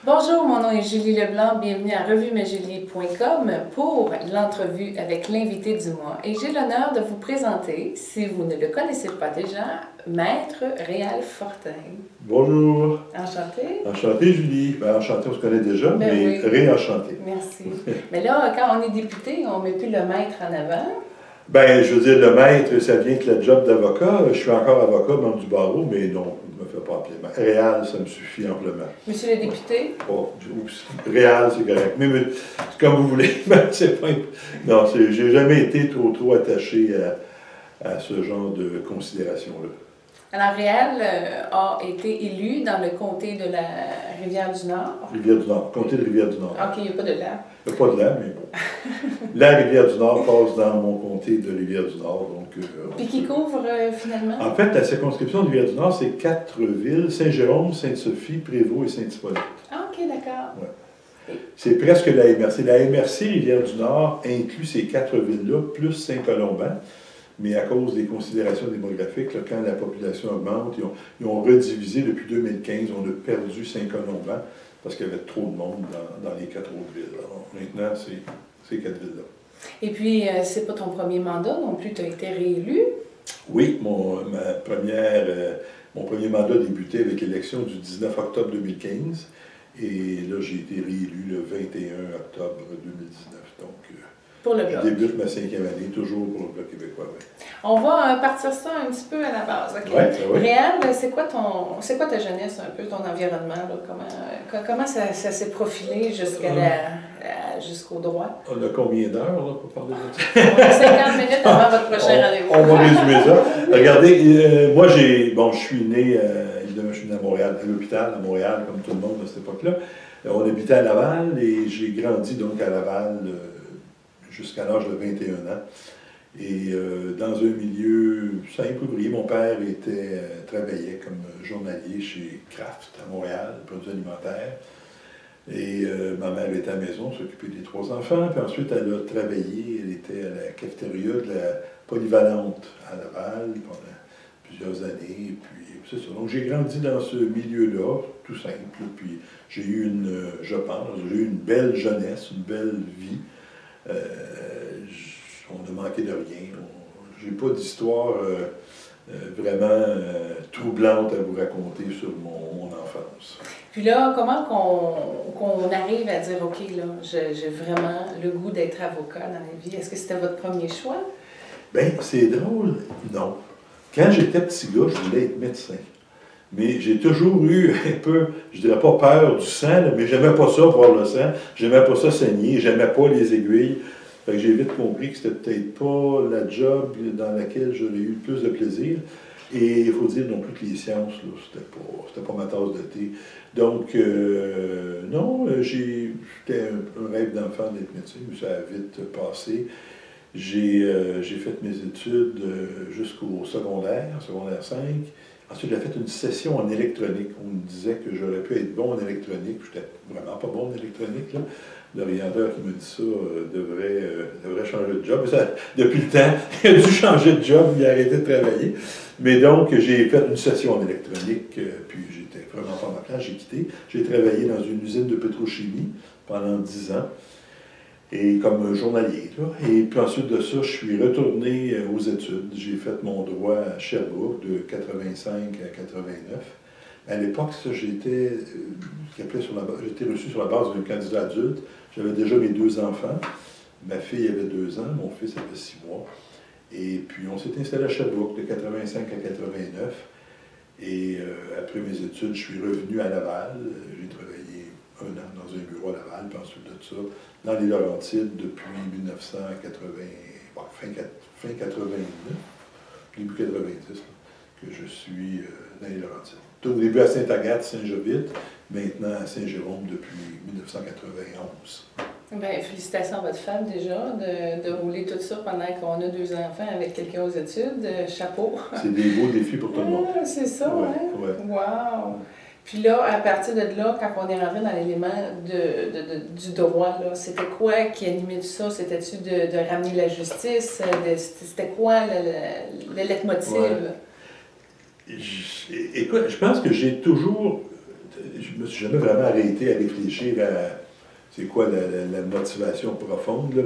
Bonjour, mon nom est Julie Leblanc, bienvenue à revuemajulie.com pour l'entrevue avec l'invité du mois. Et j'ai l'honneur de vous présenter, si vous ne le connaissez pas déjà, Maître Réal Fortin. Bonjour. Enchanté. Enchanté, Julie. Ben, enchanté, on se connaît déjà, mais oui. réenchanté. Merci. Mais là, quand on est député, on ne met plus le maître en avant. Ben, je veux dire, le maître, ça vient que le job d'avocat. Je suis encore avocat, membre du barreau, mais non, je ne me fais pas appeler maître. Réal, ça me suffit amplement. Monsieur le député? Oh, Réal, c'est correct. Mais comme vous voulez, c'est pas... Non, j'ai jamais été trop attaché à ce genre de considération-là. Alors, Réal a été élu dans le comté de la Rivière-du-Nord. Rivière-du-Nord, comté de Rivière-du-Nord. OK, il n'y a pas de là. Il n'y a pas de là, mais bon. La Rivière-du-Nord passe dans mon comté de Rivière-du-Nord. Puis qui couvre finalement? En fait, la circonscription de Rivière-du-Nord, c'est 4 villes, Saint-Jérôme, Sainte-Sophie, Prévost et Saint-Hippolyte. Ah, OK, d'accord. Ouais. C'est presque la MRC. La MRC Rivière-du-Nord inclut ces 4 villes-là, plus Saint-Colomban. Mais à cause des considérations démographiques, là, quand la population augmente, ils ont redivisé depuis 2015, on a perdu Saint-Colomban parce qu'il y avait trop de monde dans les 4 autres villes. Alors, maintenant, c'est ces 4 villes-là. Et puis, c'est pas ton premier mandat non plus, tu as été réélu? Oui, mon premier mandat débutait avec l'élection du 19 octobre 2015. Et là, j'ai été réélu le 21 octobre 2019. Donc, pour le Bloc. Je débute ma 5e année, toujours pour le Bloc québécois. Ouais. On va partir ça un petit peu à la base. Okay? Ouais, ouais. Réal, c'est quoi ta jeunesse, un peu, ton environnement? Là? Comment ça s'est profilé jusqu'au droit? On a combien d'heures là, pour parler de ça? On a 50 minutes avant votre prochain rendez-vous. On va résumer ça. Regardez, moi, je suis né, évidemment, je suis né à Montréal, à l'hôpital, à Montréal, comme tout le monde à cette époque-là. On habitait à Laval et j'ai grandi donc à Laval jusqu'à l'âge de 21 ans. Et dans un milieu simple, ouvrier, mon père travaillait comme journalier chez Kraft à Montréal, produits alimentaires. Et ma mère était à la maison, s'occupait des 3 enfants. Puis ensuite, elle a travaillé, elle était à la cafétéria de la Polyvalente à Laval pendant plusieurs années. Puis c'est ça. Donc j'ai grandi dans ce milieu-là, tout simple. Puis j'ai eu j'ai eu une belle jeunesse, une belle vie. On a manqué de rien. J'ai pas d'histoire vraiment troublante à vous raconter sur mon enfance. Puis là, comment qu'on arrive à dire, OK, là, j'ai vraiment le goût d'être avocat dans la vie? Est-ce que c'était votre premier choix? Bien, c'est drôle, non. Quand j'étais petit gars, je voulais être médecin. Mais j'ai toujours eu un peu, je dirais pas peur du sang, là, mais j'aimais pas ça, voir le sang. J'aimais pas ça saigner, j'aimais pas les aiguilles. Fait que j'ai vite compris que c'était peut-être pas la job dans laquelle j'aurais eu le plus de plaisir. Et il faut dire non plus que les sciences, là, c'était pas ma tasse de thé. Donc, non, c'était un rêve d'enfant d'être médecin, mais ça a vite passé. J'ai fait mes études jusqu'au secondaire 5. Ensuite, j'ai fait une session en électronique. On me disait que j'aurais pu être bon en électronique. J'étais vraiment pas bon en électronique, là. L'orienteur qui me dit ça devrait changer de job. Ça, depuis le temps, il a dû changer de job, il a arrêté de travailler. Mais donc, j'ai fait une session en électronique, puis j'étais vraiment pas à ma place, j'ai quitté. J'ai travaillé dans une usine de pétrochimie pendant 10 ans, et comme journalier. Là. Et puis ensuite de ça, je suis retourné aux études. J'ai fait mon droit à Sherbrooke de 85 à 89. À l'époque, j'étais reçu sur la base d'un candidat adulte. J'avais déjà mes 2 enfants. Ma fille avait 2 ans, mon fils avait 6 mois. Et puis, on s'est installé à Sherbrooke de 85 à 89. Et après mes études, je suis revenu à Laval. J'ai travaillé 1 an dans un bureau à Laval, puis ensuite de ça, dans les Laurentides depuis 1980, fin 89, début 90, là, que je suis dans les Laurentides. Au début à Sainte-Agathe, Saint-Jovite, maintenant à Saint-Jérôme depuis 1991. Bien, félicitations à votre femme déjà de rouler tout ça pendant qu'on a 2 enfants avec quelqu'un aux études. Chapeau! C'est des beaux défis pour tout le monde. C'est ça, ouais, hein? Ouais. Wow! Puis là, à partir de là, quand on est rentré dans l'élément du droit, c'était quoi qui animait tout ça? C'était-tu de ramener la justice? C'était quoi le leitmotiv? Ouais. Écoute, je pense que j'ai toujours je ne me suis jamais vraiment arrêté à réfléchir à c'est quoi la motivation profonde, là,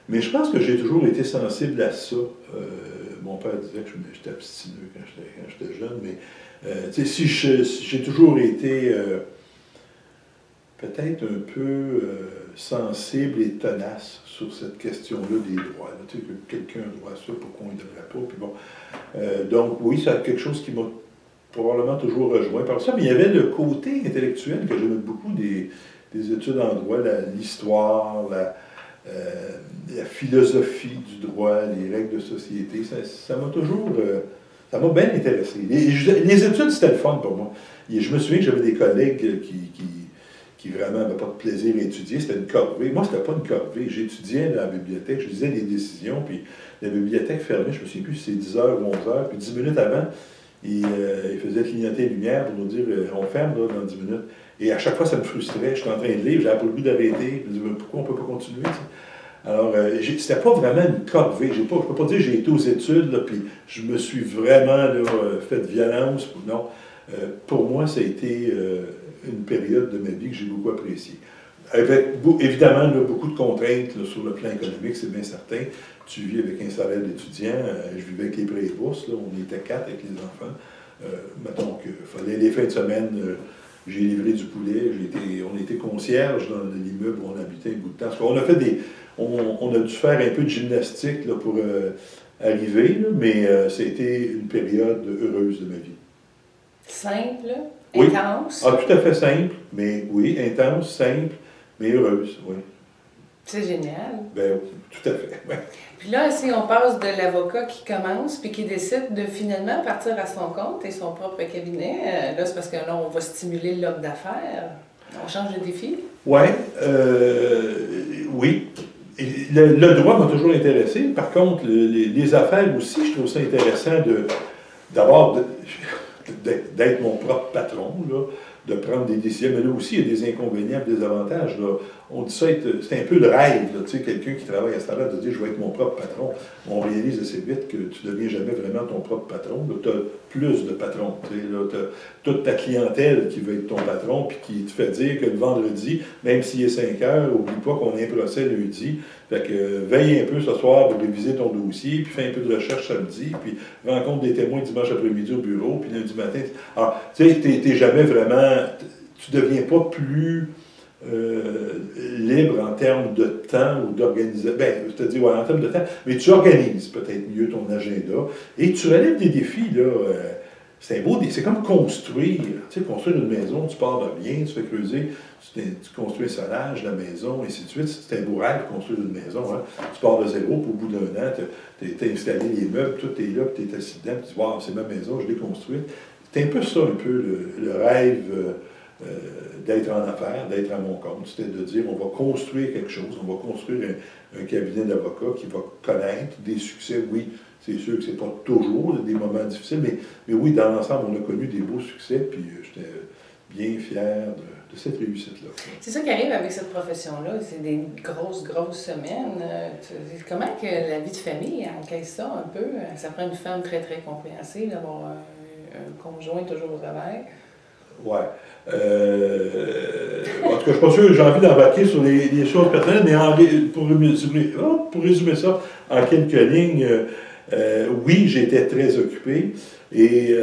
mais je pense que j'ai toujours été sensible à ça. Mon père disait que j'étais abstineux quand j'étais jeune, mais si j'ai toujours été peut-être un peu sensible et tenace sur cette question-là des droits. Là, que quelqu'un a droit à ça, pourquoi on ne devrait pas? Puis bon, donc oui, c'est quelque chose qui m'a probablement toujours rejoint par ça, mais il y avait le côté intellectuel que j'aimais beaucoup des études en droit, l'histoire, la philosophie du droit, les règles de société. Ça m'a toujours... ça m'a bien intéressé. Les études, c'était le fun pour moi. Et je me souviens que j'avais des collègues qui vraiment n'avaient pas de plaisir à étudier. C'était une corvée. Moi, c'était pas une corvée. J'étudiais dans la bibliothèque, je lisais les décisions, puis la bibliothèque fermait, je me souviens plus si c'est 10h ou 11h, puis 10 minutes avant, il faisait clignoter les lumières pour nous dire on ferme là, dans 10 minutes. Et à chaque fois, ça me frustrait. J'étais en train de lire, j'avais pas le goût d'arrêter. Je me disais pourquoi on ne peut pas continuer? Ça? Alors, c'était pas vraiment une corvée. Je ne peux pas dire que j'ai été aux études, là, puis je me suis vraiment là, fait violence. Non. Pour moi, ça a été une période de ma vie que j'ai beaucoup appréciée. Avec, évidemment, là, beaucoup de contraintes là, sur le plan économique, c'est bien certain. Tu vis avec un salaire d'étudiant. Je vivais avec les prêts et bourses. Là, on était 4 avec les enfants. Mettons qu'il fallait les fins de semaine... j'ai livré du poulet, on était concierge dans l'immeuble où on habitait un bout de temps. On a fait on a dû faire un peu de gymnastique là, pour arriver, là, mais ça a été une période heureuse de ma vie. Simple, oui. Intense. Ah, tout à fait simple, mais oui, intense, simple, mais heureuse, oui. C'est génial. Bien, tout à fait, oui. Puis là, si on passe de l'avocat qui commence puis qui décide de finalement partir à son compte et son propre cabinet, là, c'est parce que là, on va stimuler l'homme d'affaires. On change de défi. Ouais, oui. Le droit m'a toujours intéressé. Par contre, les affaires aussi, je trouve ça intéressant d'abord d'être mon propre patron, là, de prendre des décisions. Mais là aussi, il y a des inconvénients et des avantages. Là. On dit ça, c'est un peu le rêve, tu sais, quelqu'un qui travaille à ce temps-là, de dire « je vais être mon propre patron ». On réalise assez vite que tu ne deviens jamais vraiment ton propre patron. Tu as plus de patrons. Tu as toute ta clientèle qui veut être ton patron, puis qui te fait dire que le vendredi, même s'il est 5 heures, n'oublie pas qu'on a un procès lundi. Fait que veille un peu ce soir pour réviser ton dossier, puis fais un peu de recherche samedi, puis rencontre des témoins dimanche après-midi au bureau, puis lundi matin. Alors, tu sais, tu n'es jamais vraiment... Tu ne deviens pas plus... libre en termes de temps ou d'organisation. Bien, c'est-à-dire, ouais, en termes de temps, mais tu organises peut-être mieux ton agenda et tu relèves des défis, là. C'est un beau défi. C'est comme construire. Tu sais, construire une maison, tu pars de rien, tu fais creuser, tu construis un solage, la maison, et ainsi de suite. C'est un beau rêve, construire une maison. Hein. Tu pars de zéro, puis au bout d'un an, tu as installé les meubles, tout est là, puis tu es assis dedans, puis tu dis, wow, c'est ma maison, je l'ai construite. C'est un peu ça, un peu le rêve. D'être en affaires, d'être à mon compte. C'était de dire, on va construire quelque chose, on va construire un cabinet d'avocats qui va connaître des succès. Oui, c'est sûr que ce n'est pas toujours des moments difficiles, mais oui, dans l'ensemble, on a connu des beaux succès, puis j'étais bien fier de cette réussite-là. C'est ça qui arrive avec cette profession-là, c'est des grosses semaines. Comment que la vie de famille encaisse ça un peu? Ça prend une femme très, très compréhensive d'avoir un conjoint toujours au travail. Oui. En tout cas, je ne suis pas sûr que j'ai envie d'embarquer sur les choses personnelles, mais pour résumer ça en quelques lignes, oui, j'étais très occupé et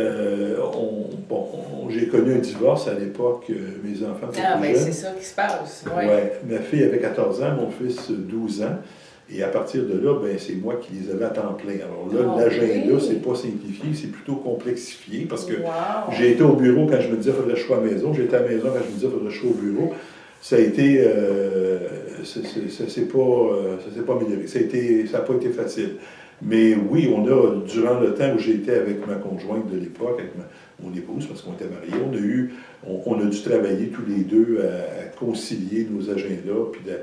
j'ai connu un divorce à l'époque, mes enfants étaient mais jeunes. c'est ça qui se passe. Oui. Ouais. Ma fille avait 14 ans, mon fils 12 ans. Et à partir de là, ben, c'est moi qui les avais à temps plein. Alors là, l'agenda, oui. C'est pas simplifié, c'est plutôt complexifié parce que j'ai été au bureau quand je me disais qu'il faudrait que je sois à la maison. J'étais à la maison quand je me disais qu'il faudrait que je sois au bureau. Ça a été... ça s'est pas amélioré. Ça n'a pas été facile. Mais oui, durant le temps où j'étais avec ma conjointe de l'époque, avec mon épouse, parce qu'on était mariés, on a dû travailler tous les deux à concilier nos agendas, puis de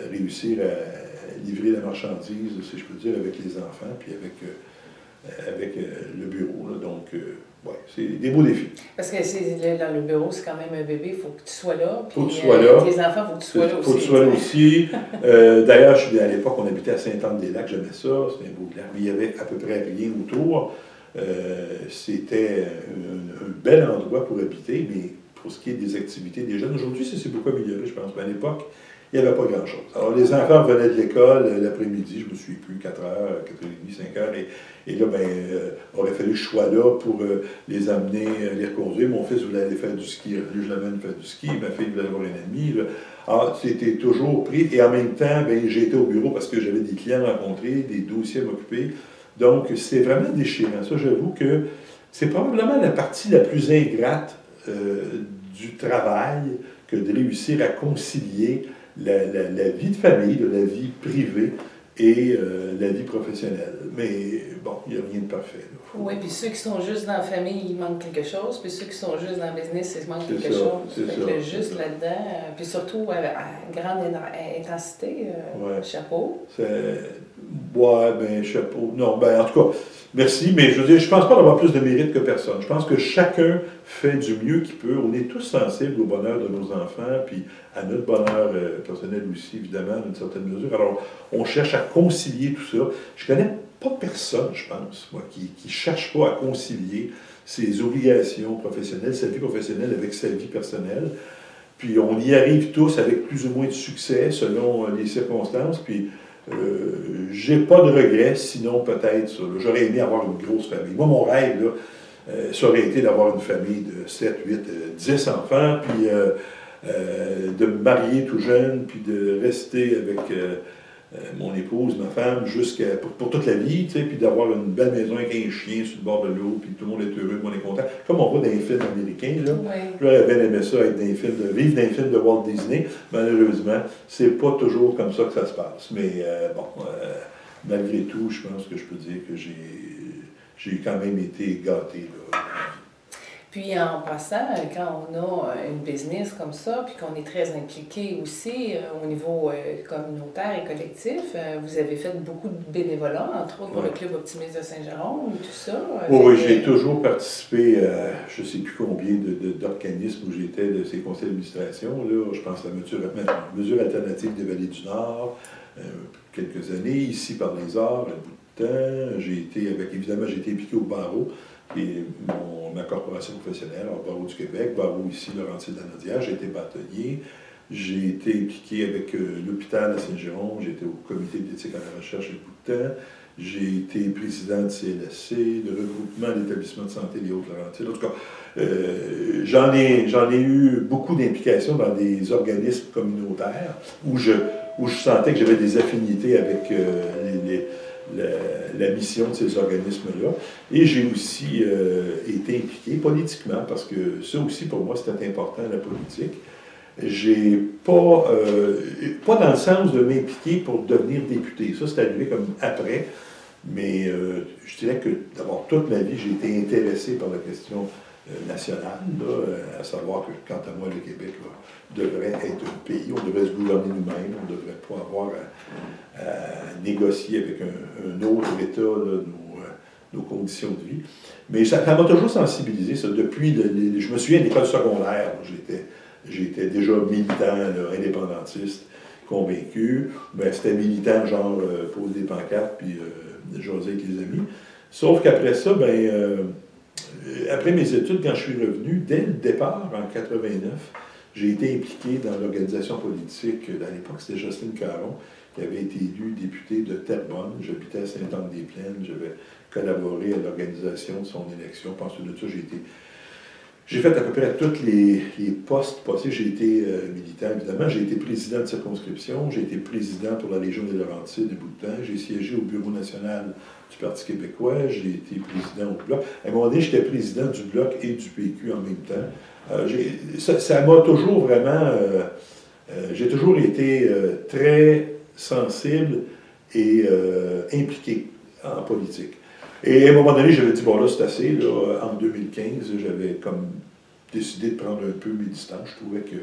réussir à livrer la marchandise, si je peux dire, avec les enfants, puis avec le bureau. Là. Donc, ouais, c'est des beaux défis. Parce que dans le bureau, c'est quand même un bébé, il faut que tu sois là. Puis, faut que tu sois là. Tes enfants, il faut que tu sois là aussi. Il faut que tu sois là aussi. D'ailleurs, à l'époque, on habitait à Sainte-Anne-des-Lacs, j'aimais ça, c'était un beau lac, mais il y avait à peu près rien autour. C'était un bel endroit pour habiter, mais pour ce qui est des activités des jeunes. Aujourd'hui, ça s'est beaucoup amélioré, je pense. Mais à l'époque, il n'y avait pas grand-chose. Alors, les enfants venaient de l'école l'après-midi, je me suis plus, 4 heures, 4h30, 5 heures, et là, aurait fallu que je sois là pour les amener, les reconduire. Mon fils voulait aller faire du ski, je l'amène faire du ski, ma fille voulait avoir une amie. Là. Alors, c'était toujours pris, et en même temps, j'ai été au bureau parce que j'avais des clients à rencontrer, des dossiers à m'occuper. Donc, c'est vraiment déchirant. Ça, j'avoue que c'est probablement la partie la plus ingrate du travail que de réussir à concilier la vie de famille, la vie privée et la vie professionnelle. Mais bon, il n'y a rien de parfait. Oui, puis ceux qui sont juste dans la famille, il manque quelque chose, puis ceux qui sont juste dans le business, il manque quelque chose. Le juste là-dedans, puis surtout à grande intensité, chapeau. Chapeau. Non, en tout cas, merci, mais je veux dire, je pense pas d'avoir plus de mérite que personne. Je pense que chacun fait du mieux qu'il peut. On est tous sensibles au bonheur de nos enfants, puis à notre bonheur personnel aussi, évidemment, d'une certaine mesure. Alors, on cherche à concilier tout ça. Je connais pas personne, je pense, moi, qui cherche pas à concilier ses obligations professionnelles, sa vie professionnelle avec sa vie personnelle. Puis on y arrive tous avec plus ou moins de succès selon les circonstances. Puis j'ai pas de regrets, sinon peut-être ça. J'aurais aimé avoir une grosse famille. Moi, mon rêve, là, ça aurait été d'avoir une famille de 7, 8, 10 enfants, puis de me marier tout jeune, puis de rester avec mon épouse, ma femme, pour toute la vie, tu sais, puis d'avoir une belle maison avec un chien sur le bord de l'eau, puis tout le monde est heureux, tout le monde est content. Comme on voit dans les films américains, là. Oui. J'aurais bien aimé ça, vivre dans les films de Walt Disney. Malheureusement, c'est pas toujours comme ça que ça se passe. Mais malgré tout, je pense que je peux dire que j'ai quand même été gâté, là. Puis en passant, quand on a une business comme ça, puis qu'on est très impliqué aussi au niveau communautaire et collectif, vous avez fait beaucoup de bénévolat, entre autres pour le Club Optimiste de Saint-Jérôme, tout ça. Oui, j'ai toujours participé à je ne sais plus combien d'organismes où j'étais, de ces conseils d'administration. Là, je pense à la mesure alternative des Vallées du Nord, quelques années, ici par les Arts, un bout de temps. Évidemment, j'ai été impliqué au barreau, qui est ma corporation professionnelle, au Barreau du Québec, Barreau ici, Laurentides-Lanaudière. J'ai été bâtonnier. J'ai été impliqué avec l'hôpital à Saint-Jérôme. J'ai été au comité d'éthique à la recherche un bout de temps. J'ai été président de CLSC, de regroupement d'établissements de santé des Hautes-Laurentides. En tout cas, j'en ai eu beaucoup d'implications dans des organismes communautaires où je sentais que j'avais des affinités avec la mission de ces organismes-là. Et j'ai aussi été impliqué politiquement, parce que ça aussi, pour moi, c'était important, la politique. J'ai pas dans le sens de m'impliquer pour devenir député. Ça, c'est arrivé comme après. Mais je dirais que, d'abord, toute ma vie, j'ai été intéressé par la question nationale, là, à savoir que, quant à moi, le Québec devrait être un pays, on devrait se gouverner nous-mêmes, on ne devrait pas avoir à négocier avec un autre État là, nos conditions de vie. Mais ça m'a toujours sensibilisé, ça, depuis, je me souviens de l'école secondaire, j'étais déjà militant, là, indépendantiste, convaincu. C'était militant, genre, poser des pancartes, puis jaser avec les amis. Sauf qu'après ça, après mes études, quand je suis revenu, dès le départ, en 89, j'ai été impliqué dans l'organisation politique. À l'époque, c'était Jocelyne Caron, qui avait été élue députée de Terrebonne. J'habitais à Sainte-Anne-des-Plaines. J'avais collaboré à l'organisation de son élection. Ensuite de ça, j'ai fait à peu près tous les postes possibles. J'ai été militant, évidemment. J'ai été président de circonscription. J'ai été président pour la Légion des Laurentides un bout de temps. J'ai siégé au Bureau national du Parti québécois. J'ai été président au Bloc. À un moment donné, j'étais président du Bloc et du PQ en même temps. Ça m'a toujours vraiment... j'ai toujours été très sensible et impliqué en politique. Et à un moment donné, j'avais dit, bon là, c'est assez. Là, en 2015, j'avais comme décidé de prendre un peu mes distances. Je trouvais que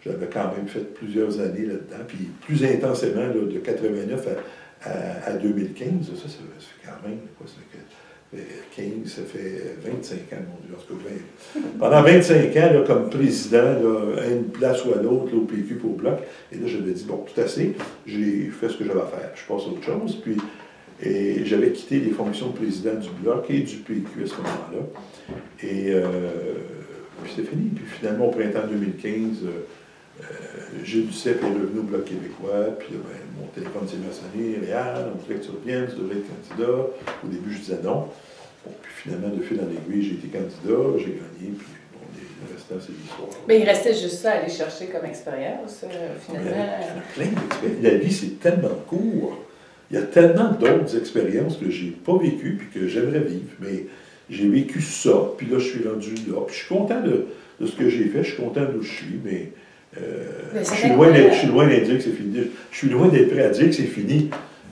j'avais quand même fait plusieurs années là-dedans. Puis plus intensément, là, de 89 à 2015, ça fait quand même, quoi, ça fait 15, ça fait 25 ans, mon Dieu. En tout cas, pendant 25 ans, là, comme président, là, à une place ou à l'autre, au PQ pour au Bloc, et là, j'avais dit, bon, tout assez, j'ai fait ce que j'avais à faire. Je passe à autre chose. Puis, et j'avais quitté les fonctions de président du Bloc et du PQ à ce moment-là. Et Puis c'est fini. Puis finalement, au printemps 2015, Gilles Duceppe est revenu au Bloc québécois, puis là, ben, mon téléphone s'est mis à sonner, Réal, on voudrait que tu reviennes, tu devrais être candidat. Au début, je disais non. Bon, puis finalement, de fil en aiguille, j'ai été candidat, j'ai gagné, puis bon, le restant, c'est l'histoire. Mais il restait juste ça à aller chercher comme expérience, finalement. Il y a plein d'expériences. La vie, c'est tellement court. Il y a tellement d'autres expériences que j'ai pas vécues, puis que j'aimerais vivre, mais j'ai vécu ça, puis là, je suis rendu là. Puis je suis content de ce que j'ai fait, je suis content d'où je suis, mais je suis loin d'être dire que c'est fini. Je suis loin d'être prêt à dire que c'est fini.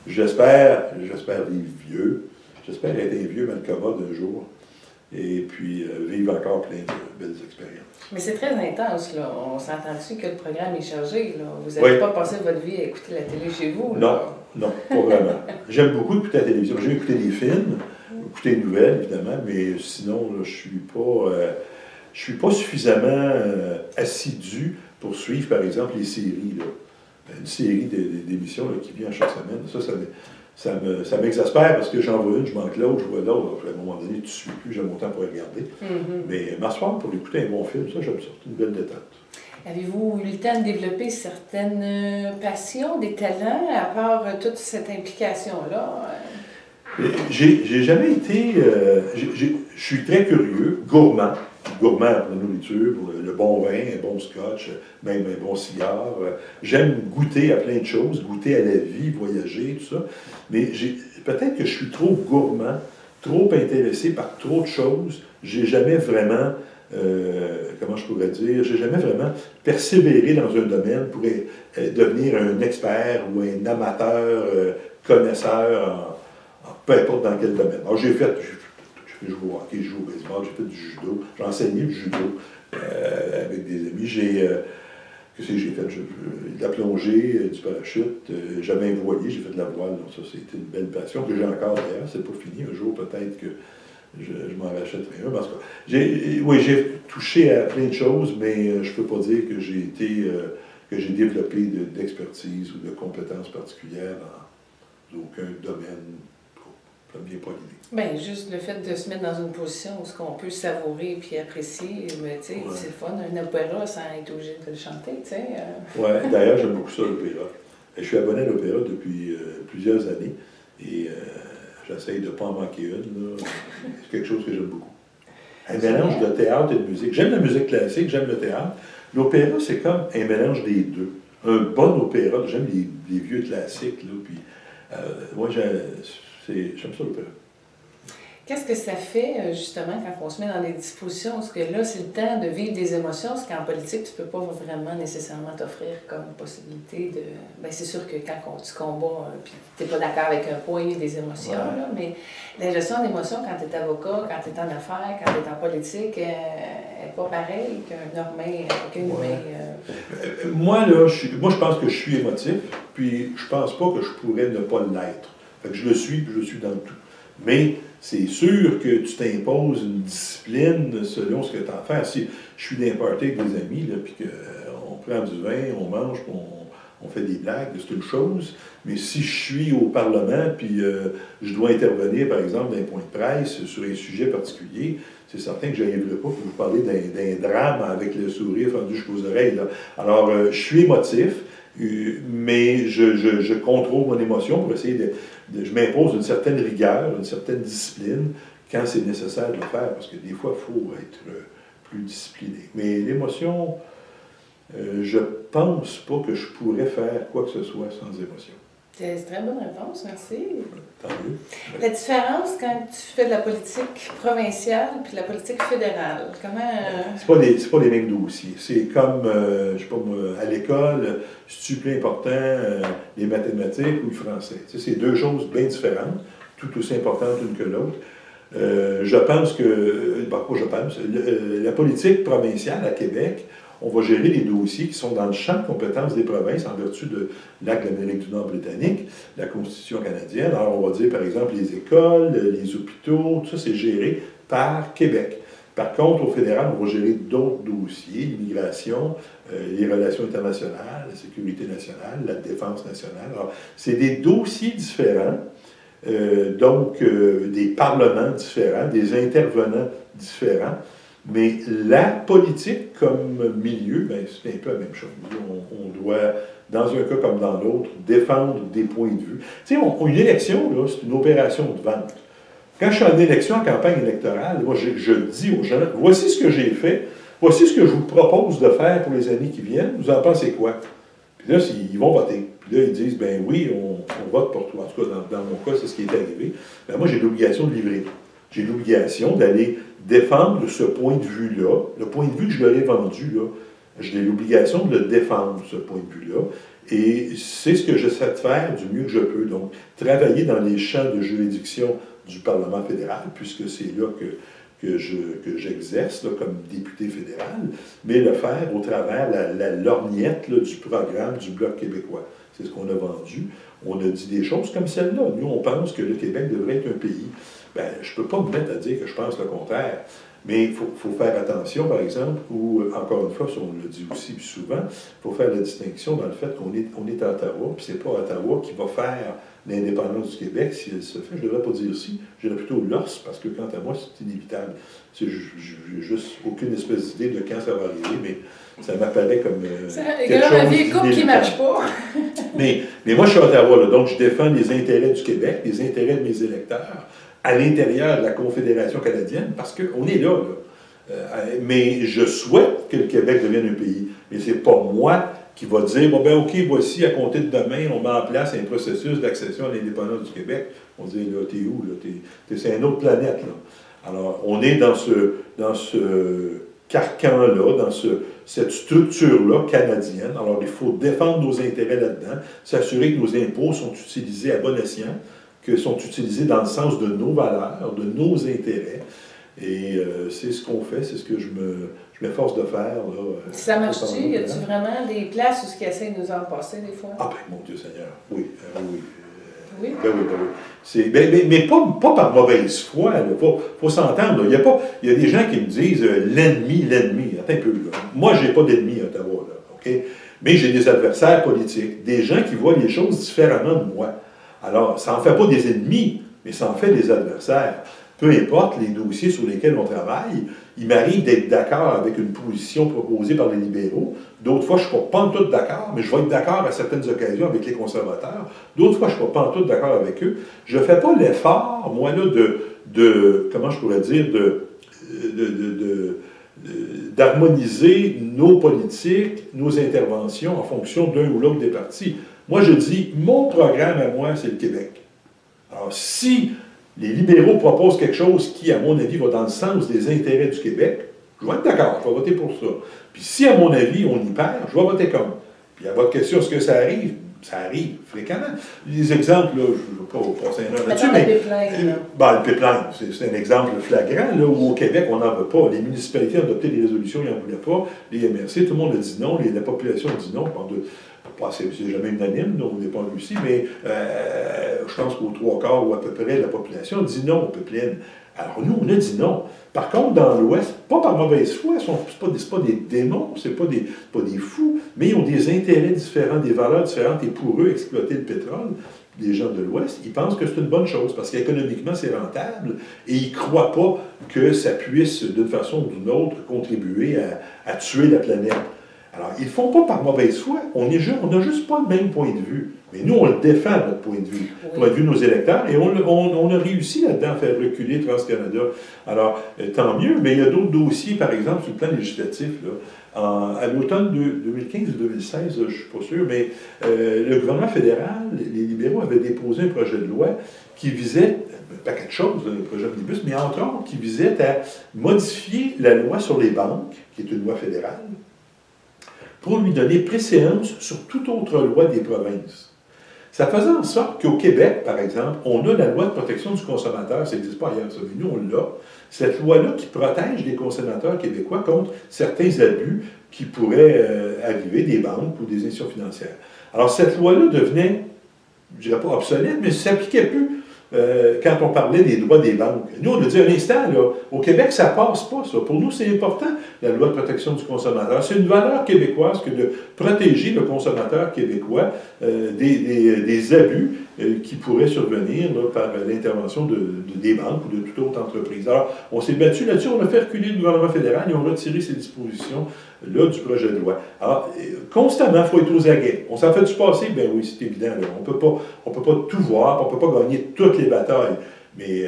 J'espère vivre vieux. J'espère être un vieux malcommode un jour. Et puis vivre encore plein de belles expériences. Mais c'est très intense, là. On s'entend-tu que le programme est chargé, là? Vous n'avez pas passé votre vie à écouter la télé chez vous, là? Non, pas vraiment. J'aime beaucoup écouter la télévision. J'aime écouter des films, écouter les nouvelles, évidemment, mais sinon, là, je suis pas suffisamment assidu pour suivre, par exemple, les séries, là. Une série d'émissions qui vient chaque semaine. Ça m'exaspère parce que j'en vois une, je manque l'autre, je vois l'autre. À un moment donné, tu ne suis plus, j'aime autant pour regarder. Mais m'asseoir pour écouter un bon film, ça, j'aime ça. C'est une belle détente. Avez-vous eu le temps de développer certaines passions, des talents, à part toute cette implication-là? J'ai jamais été... je suis très curieux, gourmand pour la nourriture, pour le bon vin, un bon scotch, même un bon cigare. J'aime goûter à plein de choses, goûter à la vie, voyager, tout ça. Mais peut-être que je suis trop gourmand, trop intéressé par trop de choses. J'ai jamais vraiment, comment je pourrais dire, j'ai jamais vraiment persévéré dans un domaine pour devenir un expert ou un amateur, connaisseur, peu importe dans quel domaine. Alors j'ai joué au hockey, j'ai joué au baseball, j'ai fait du judo, j'ai enseigné du judo avec des amis. Qu'est-ce que j'ai fait? De la plongée, du parachute, jamais voilier, j'ai fait de la voile, donc ça c'était une belle passion que j'ai encore d'ailleurs, c'est pas fini, un jour peut-être que je m'en rachèterai un. Parce que j'ai touché à plein de choses, mais je peux pas dire que j'ai développé d'expertise ou de compétences particulières dans aucun domaine. Ça me vient pas l'idée. Bien, juste le fait de se mettre dans une position où on peut savourer et apprécier, mais tu sais, c'est le fun, un opéra sans être obligé de le chanter, tu sais. Oui, d'ailleurs, j'aime beaucoup ça, l'opéra. Je suis abonné à l'opéra depuis plusieurs années et j'essaye de ne pas en manquer une. C'est quelque chose que j'aime beaucoup. Un mélange de théâtre et de musique. J'aime la musique classique, j'aime le théâtre. L'opéra, c'est comme un mélange des deux. Un bon opéra, j'aime les vieux classiques, là, puis moi, j'aime ça, l'opéra. Qu'est-ce que ça fait, justement, quand on se met dans des dispositions? Parce que là, c'est le temps de vivre des émotions, parce qu'en politique, tu ne peux pas vraiment nécessairement t'offrir comme possibilité de... Bien, c'est sûr que quand tu combats, puis tu n'es pas d'accord avec un point, il y a des émotions, là, mais la gestion d'émotions, quand tu es avocat, quand tu es en affaires, quand tu es en politique, n'est pas pareil qu'un humain. Moi, je pense que je suis émotif, puis je pense pas que je pourrais ne pas l'être. Fait que je le suis, puis je suis dans tout. Mais c'est sûr que tu t'imposes une discipline selon ce que tu as à faire. Si je suis d'un party avec des amis, puis qu'on prend du vin, on mange, puis on fait des blagues, c'est une chose. Mais si je suis au Parlement, puis je dois intervenir, par exemple, d'un point de presse sur un sujet particulier, c'est certain que je n'arriverai pas pour vous parler d'un drame avec le sourire fendu jusqu'aux oreilles. Là. Alors, je suis émotif, mais je contrôle mon émotion pour essayer je m'impose une certaine rigueur, une certaine discipline quand c'est nécessaire de le faire, parce que des fois, il faut être plus discipliné. Mais l'émotion, je pense pas que je pourrais faire quoi que ce soit sans émotion. C'est une très bonne réponse, merci. Tant mieux. La différence quand tu fais de la politique provinciale puis de la politique fédérale, comment... C'est pas les mêmes dossiers. C'est comme, je sais pas moi, à l'école, c'est-tu plus important les mathématiques ou le français? Tu sais, c'est deux choses bien différentes, tout aussi importantes l'une que l'autre. Je pense que, la politique provinciale à Québec, on va gérer les dossiers qui sont dans le champ de compétences des provinces en vertu de l'Acte de l'Amérique du Nord britannique, la Constitution canadienne. Alors, on va dire, par exemple, les écoles, les hôpitaux, tout ça, c'est géré par Québec. Par contre, au fédéral, on va gérer d'autres dossiers, l'immigration, les relations internationales, la sécurité nationale, la défense nationale. Alors, c'est des dossiers différents, donc des parlements différents, des intervenants différents. Mais la politique comme milieu, ben, c'est un peu la même chose. On doit, dans un cas comme dans l'autre, défendre des points de vue. Tu sais, une élection, là, c'est une opération de vente. Quand je suis en élection, en campagne électorale, moi, je dis aux gens, voici ce que j'ai fait, voici ce que je vous propose de faire pour les années qui viennent, vous en pensez quoi? Puis là, ils vont voter. Puis là, ils disent, ben oui, on vote pour toi. En tout cas, dans mon cas, c'est ce qui est arrivé. Ben moi, j'ai l'obligation de livrer. J'ai l'obligation d'aller défendre ce point de vue-là. Le point de vue que je leur ai vendu, là, j'ai l'obligation de le défendre, ce point de vue-là. Et c'est ce que j'essaie de faire du mieux que je peux. Donc, travailler dans les champs de juridiction du Parlement fédéral, puisque c'est là que j'exerce comme député fédéral, mais le faire au travers la lorgnette là, du programme du Bloc québécois. C'est ce qu'on a vendu. On a dit des choses comme celle-là. Nous, on pense que le Québec devrait être un pays. Ben, je ne peux pas me mettre à dire que je pense le contraire. Mais il faut faire attention, par exemple, ou encore une fois, on le dit aussi plus souvent, il faut faire la distinction dans le fait qu'on est à Ottawa, puis c'est pas Ottawa qui va faire l'indépendance du Québec. Si elle se fait, je ne devrais pas dire si, je dirais plutôt l'ORS, parce que quant à moi, c'est inévitable. Je n'ai juste aucune espèce d'idée de quand ça va arriver, mais ça m'apparaît comme quelque chose la vieille coupe qui ne marche pas. mais moi, je suis à Ottawa, là, donc je défends les intérêts du Québec, les intérêts de mes électeurs, à l'intérieur de la Confédération canadienne, parce qu'on est là. Mais je souhaite que le Québec devienne un pays. Mais ce n'est pas moi qui va dire, bon, ben OK, voici, à compter de demain, on met en place un processus d'accession à l'indépendance du Québec. On dit, là, t'es où? C'est une autre planète, là. Alors, on est dans ce carcan-là, dans cette structure-là canadienne. Alors, il faut défendre nos intérêts là-dedans, s'assurer que nos impôts sont utilisés à bon escient, que sont utilisés dans le sens de nos valeurs, de nos intérêts. Et c'est ce qu'on fait, c'est ce que je m'efforce de faire. Là, ça marche-tu? Y a-t-il vraiment des places où ce qu'ils essaient de nous en passer des fois? Ah ben, mon Dieu Seigneur, oui. Oui. Oui. Ben oui. Mais pas par mauvaise foi. Il faut s'entendre. Il y a des gens qui me disent l'ennemi. Attends un peu. Là. Moi, je n'ai pas d'ennemi à Ottawa. Là, OK? Mais j'ai des adversaires politiques, des gens qui voient les choses différemment de moi. Alors, ça n'en fait pas des ennemis, mais ça en fait des adversaires. Peu importe les dossiers sur lesquels on travaille, il m'arrive d'être d'accord avec une position proposée par les libéraux. D'autres fois, je ne suis pas en tout d'accord, mais je vais être d'accord à certaines occasions avec les conservateurs. D'autres fois, je ne suis pas en tout d'accord avec eux. Je ne fais pas l'effort, moi, là, comment je pourrais dire, d'harmoniser nos politiques, nos interventions en fonction d'un ou l'autre des partis. Moi, je dis, mon programme à moi, c'est le Québec. Alors, si les libéraux proposent quelque chose qui, à mon avis, va dans le sens des intérêts du Québec, je vais être d'accord, je vais voter pour ça. Puis si, à mon avis, on y perd, je vais voter comme. Puis à votre question, est-ce que ça arrive? Ça arrive fréquemment. Les exemples, là, je ne veux pas passer un heure là-dessus, mais le pipeline, c'est un exemple flagrant, là, où au Québec, on n'en veut pas. Les municipalités ont adopté des résolutions, ils n'en voulaient pas. Les MRC, tout le monde a dit non, la population a dit non. C'est jamais unanime, on n'est pas en Russie, mais je pense qu'aux 3/4 ou à peu près la population dit non au pipeline. Alors nous, on a dit non. Par contre, dans l'Ouest, pas par mauvaise foi, ce n'est pas des démons, ce n'est pas des fous, mais ils ont des intérêts différents, des valeurs différentes, et pour eux, exploiter le pétrole, les gens de l'Ouest, ils pensent que c'est une bonne chose, parce qu'économiquement, c'est rentable, et ils ne croient pas que ça puisse, d'une façon ou d'une autre, contribuer à tuer la planète. Alors, ils ne font pas par mauvaise foi, on n'a juste pas le même point de vue. Mais nous, on le défend, notre point de vue, le point de vue de nos électeurs, et on a réussi là-dedans à faire reculer TransCanada. Alors, tant mieux, mais il y a d'autres dossiers, par exemple, sur le plan législatif. Là, à l'automne 2015 ou 2016, je ne suis pas sûr, mais le gouvernement fédéral, les libéraux avaient déposé un projet de loi qui visait, pas quelque chose, le projet Omnibus, mais entre autres, qui visait à modifier la loi sur les banques, qui est une loi fédérale, pour lui donner préséance sur toute autre loi des provinces. Ça faisait en sorte qu'au Québec, par exemple, on a la loi de protection du consommateur, ça n'existe pas ailleurs, ça, mais nous, on l'a. Cette loi-là qui protège les consommateurs québécois contre certains abus qui pourraient arriver des banques ou des institutions financières. Alors, cette loi-là devenait, je ne dirais pas obsolète, mais ça ne s'appliquait plus quand on parlait des droits des banques. Nous, on a dit un instant, là, au Québec, ça ne passe pas, ça. Pour nous, c'est important, la loi de protection du consommateur. C'est une valeur québécoise que de protéger le consommateur québécois des abus qui pourraient survenir là, par l'intervention des banques ou de toute autre entreprise. Alors, on s'est battu là-dessus, on a fait reculer le gouvernement fédéral et on a retiré ces dispositions-là du projet de loi. Alors, constamment, il faut être aux aguets. On s'en fait du passé? Bien oui, c'est évident. Là. On peut pas tout voir, on ne peut pas gagner toutes les batailles. Mais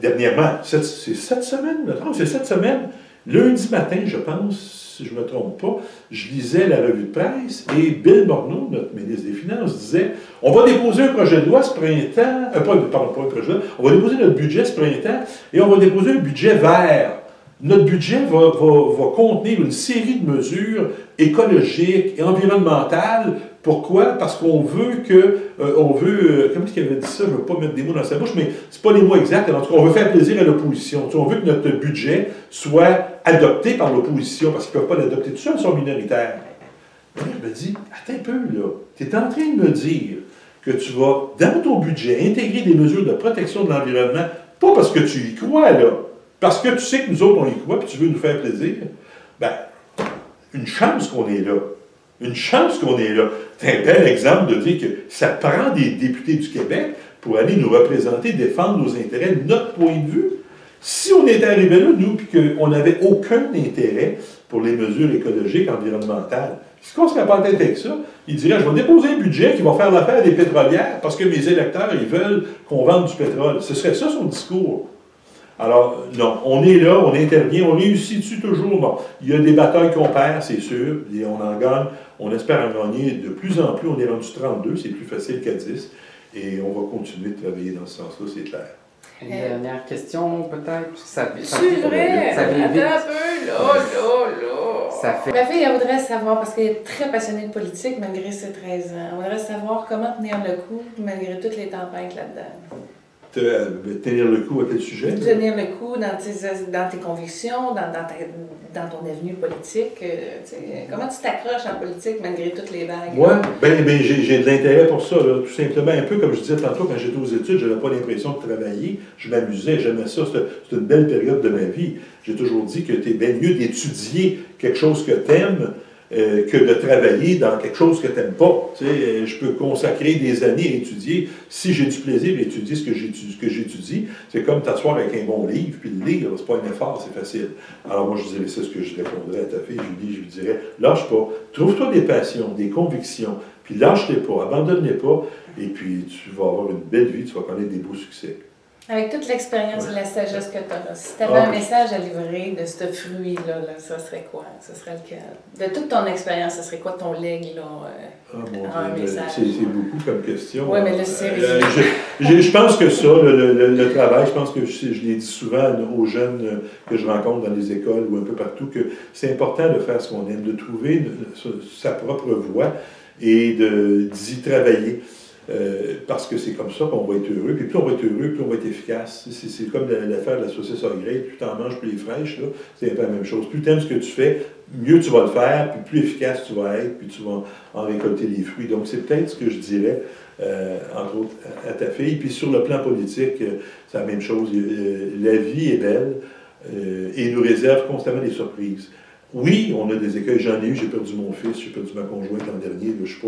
dernièrement, c'est cette semaine, lundi matin, je pense, si je ne me trompe pas, je lisais la revue de presse et Bill Morneau, notre ministre des Finances, disait « On va déposer un projet de loi ce printemps, pas un projet de loi, on va déposer notre budget ce printemps et on va déposer un budget vert. Notre budget va contenir une série de mesures écologiques et environnementales. Pourquoi? Parce qu'on veut comment est-ce qu'il avait dit ça? Je ne veux pas mettre des mots dans sa bouche, mais ce pas les mots exacts. En tout cas, on veut faire plaisir à l'opposition. On veut que notre budget soit adopté par l'opposition, parce qu'ils ne peuvent pas l'adopter tout seuls, ils sont minoritaires. Et je me dis, attends un peu, là. Tu es en train de me dire que tu vas, dans ton budget, intégrer des mesures de protection de l'environnement, pas parce que tu y crois, là, parce que tu sais que nous autres, on y croit, puis tu veux nous faire plaisir. Ben, une chance qu'on est là. Une chance qu'on est là. C'est un bel exemple de dire que ça prend des députés du Québec pour aller nous représenter, défendre nos intérêts, notre point de vue. Si on était arrivé là, nous, puis qu'on n'avait aucun intérêt pour les mesures écologiques, environnementales, ce qu'on serait pas en tête avec ça, il dirait, je vais déposer un budget qui va faire l'affaire des pétrolières parce que mes électeurs, ils veulent qu'on vende du pétrole. Ce serait ça son discours. Alors, non, on est là, on intervient, on réussit dessus toujours. Bon, il y a des batailles qu'on perd, c'est sûr, et on en gagne. On espère en gagner de plus en plus. On est rendu 32, c'est plus facile qu'à 10. Et on va continuer de travailler dans ce sens-là, c'est clair. Une dernière question, peut-être? C'est vrai! Attends un peu, là! Ça fait... Ma fille, elle voudrait savoir, parce qu'elle est très passionnée de politique malgré ses 13 ans, elle voudrait savoir comment tenir le coup malgré toutes les tempêtes là-dedans. Tenir le coup à quel sujet? Tenir le coup dans tes convictions, dans ton avenue politique. Comment tu t'accroches en politique malgré toutes les vagues? Oui, ben, j'ai de l'intérêt pour ça, là, tout simplement. Un peu comme je disais tantôt, quand j'étais aux études, je n'avais pas l'impression de travailler. Je m'amusais, j'aimais ça. C'est une belle période de ma vie. J'ai toujours dit que tu es bien mieux d'étudier quelque chose que tu aimes que de travailler dans quelque chose que tu n'aimes pas. Tu sais, je peux consacrer des années à étudier. Si j'ai du plaisir à étudier ce que j'étudie, c'est comme t'asseoir avec un bon livre, puis le lire, c'est pas un effort, c'est facile. Alors moi, je dirais, c'est ce que je répondrais à ta fille, Julie, je lui dirais, lâche pas, trouve-toi des passions, des convictions, puis lâche-les pas, abandonne-les pas, et puis tu vas avoir une belle vie, tu vas connaître des beaux succès. Avec toute l'expérience et la sagesse que tu as, si tu avais un message à livrer de ce fruit-là, ça serait quoi? Ce serait lequel? De toute ton expérience, ce serait quoi ton legs, là? Un message? C'est beaucoup comme question. Oui, mais là, c'est je pense que ça, le travail, je pense que je l'ai dit souvent aux jeunes que je rencontre dans les écoles ou un peu partout, que c'est important de faire ce qu'on aime, de trouver sa propre voie et d'y travailler. Parce que c'est comme ça qu'on va être heureux. Puis plus on va être heureux, plus on va être efficace. C'est comme l'affaire de la saucisse à grille. Plus tu en manges, plus les fraîches, là, c'est un peu la même chose. Plus tu aimes ce que tu fais, mieux tu vas le faire, puis plus efficace tu vas être, puis tu vas en récolter les fruits. Donc c'est peut-être ce que je dirais, entre autres, à ta fille. Puis sur le plan politique, c'est la même chose. La vie est belle et nous réserve constamment des surprises. Oui, on a des écueils, j'en ai eu, j'ai perdu mon fils, j'ai perdu ma conjointe l'an dernier, je ne suis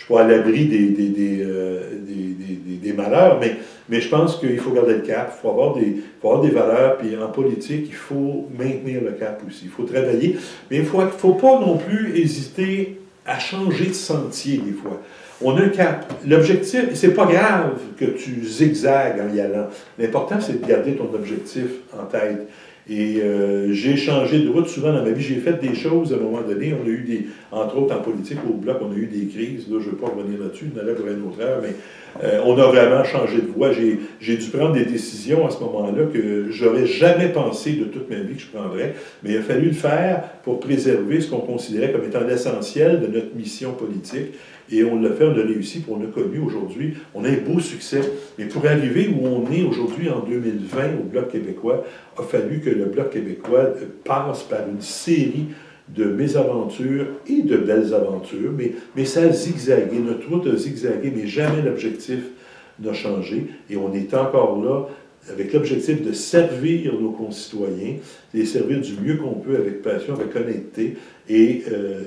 pas à l'abri des malheurs, mais je pense qu'il faut garder le cap, il faut avoir des valeurs, puis en politique, il faut maintenir le cap aussi, il faut travailler, mais il ne faut pas non plus hésiter à changer de sentier des fois. On a un cap. L'objectif, c'est pas grave que tu zigzagues en y allant. L'important, c'est de garder ton objectif en tête. Et j'ai changé de route souvent dans ma vie. J'ai fait des choses à un moment donné. On a eu entre autres en politique, au Bloc, on a eu des crises. Là, je ne veux pas revenir là-dessus, on en a pour une autre heure, mais on a vraiment changé de voie. J'ai dû prendre des décisions à ce moment-là que j'aurais jamais pensé de toute ma vie que je prendrais. Mais il a fallu le faire pour préserver ce qu'on considérait comme étant l'essentiel de notre mission politique. Et on l'a fait, on a réussi, puis on a connu aujourd'hui, on a un beau succès. Mais pour arriver où on est aujourd'hui en 2020 au Bloc québécois, il a fallu que le Bloc québécois passe par une série de mésaventures et de belles aventures, mais ça a zigzagué, notre route a zigzagué, mais jamais l'objectif n'a changé. Et on est encore là avec l'objectif de servir nos concitoyens, de les servir du mieux qu'on peut avec passion, avec honnêteté, et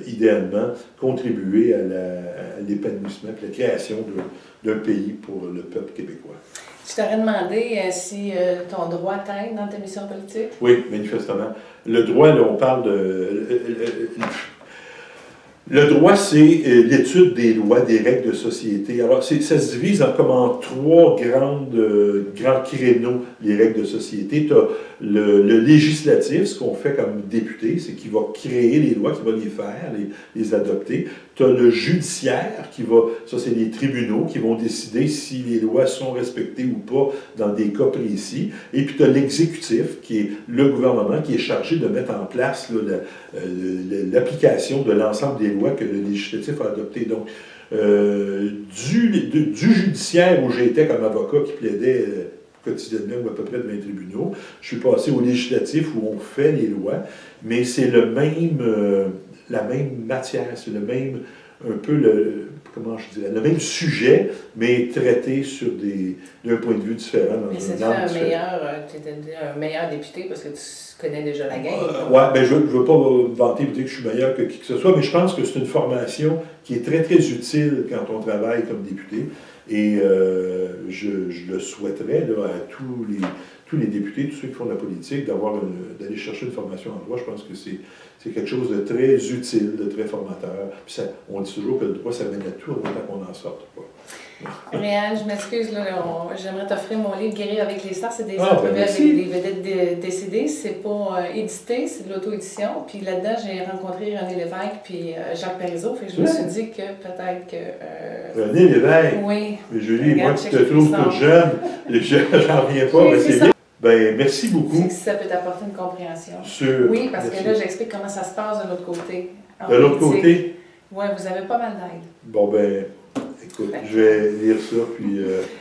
idéalement contribuer à l'épanouissement, à la création d'un pays pour le peuple québécois. Je t'aurais demandé si ton droit t'aide dans tes missions politiques. Oui, manifestement. Le droit, là, on parle de... Le droit, c'est l'étude des lois, des règles de société. Alors, ça se divise comme en trois grands créneaux, les règles de société. Tu as le législatif, ce qu'on fait comme député, c'est qu'il va créer les lois, qu'il va les faire, les adopter. Tu as le judiciaire, ça c'est les tribunaux qui vont décider si les lois sont respectées ou pas dans des cas précis. Et puis tu as l'exécutif, qui est le gouvernement, qui est chargé de mettre en place l'application de l'ensemble des lois que le législatif a adoptées. Donc, du judiciaire où j'étais comme avocat qui plaidait quotidiennement ou à peu près devant les tribunaux, je suis passé au législatif où on fait les lois, mais c'est la même matière, c'est le même, un peu le même sujet, mais traité d'un point de vue différent. Mais ça te fait un meilleur député parce que tu connais déjà la game. Oui, ben je ne veux pas me vanter et vous dire que je suis meilleur que qui que ce soit, mais je pense que c'est une formation qui est très, très utile quand on travaille comme député. Et je le souhaiterais là, à tous les députés, tous ceux qui font de la politique, d'aller chercher une formation en droit. Je pense que c'est quelque chose de très utile, de très formateur. Puis on dit toujours que le droit, ça mène à tout, autant qu'on en sorte. Réal, je m'excuse, j'aimerais t'offrir mon livre Guérir avec les stars. C'est des entrevues avec des vedettes décédées. C'est pas édité, c'est de l'auto-édition. Puis là-dedans, j'ai rencontré René Lévesque puis Jacques Parizeau. Fait que je me suis dit que peut-être que... René Lévesque? Oui. Mais Julie, moi qui te trouve toute jeune, j'en reviens pas, mais c'est bien. Ben, merci beaucoup. Si ça peut t'apporter une compréhension. Oui, parce que là, j'explique comment ça se passe de l'autre côté. De l'autre côté? Oui, vous avez pas mal d'aide. Bon, ben, écoute, je vais lire ça, puis...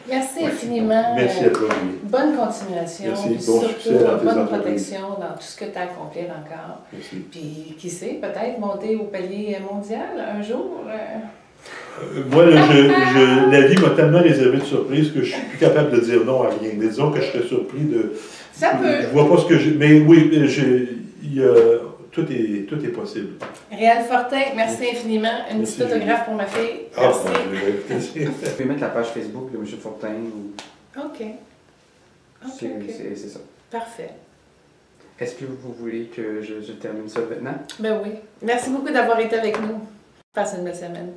merci infiniment. Merci à toi, Julie. Bonne continuation. Merci, puis bon surtout, succès dans tes bonne entreprises. protection dans tout ce que tu as accompli encore. Merci. Puis, qui sait, peut-être monter au palier mondial un jour. Moi, la vie m'a tellement réservé de surprises que je suis plus capable de dire non à rien. Mais disons que je serais surpris de... Ça peut. Je vois pas ce que j'ai... Mais oui, tout est possible. Réal Fortin, merci infiniment. Une petite autographe pour ma fille. Merci. Vous pouvez mettre la page Facebook de M. Fortin. OK. C'est ça. Parfait. Est-ce que vous voulez que je termine ça maintenant? Ben oui. Merci beaucoup d'avoir été avec nous. Passe une belle semaine.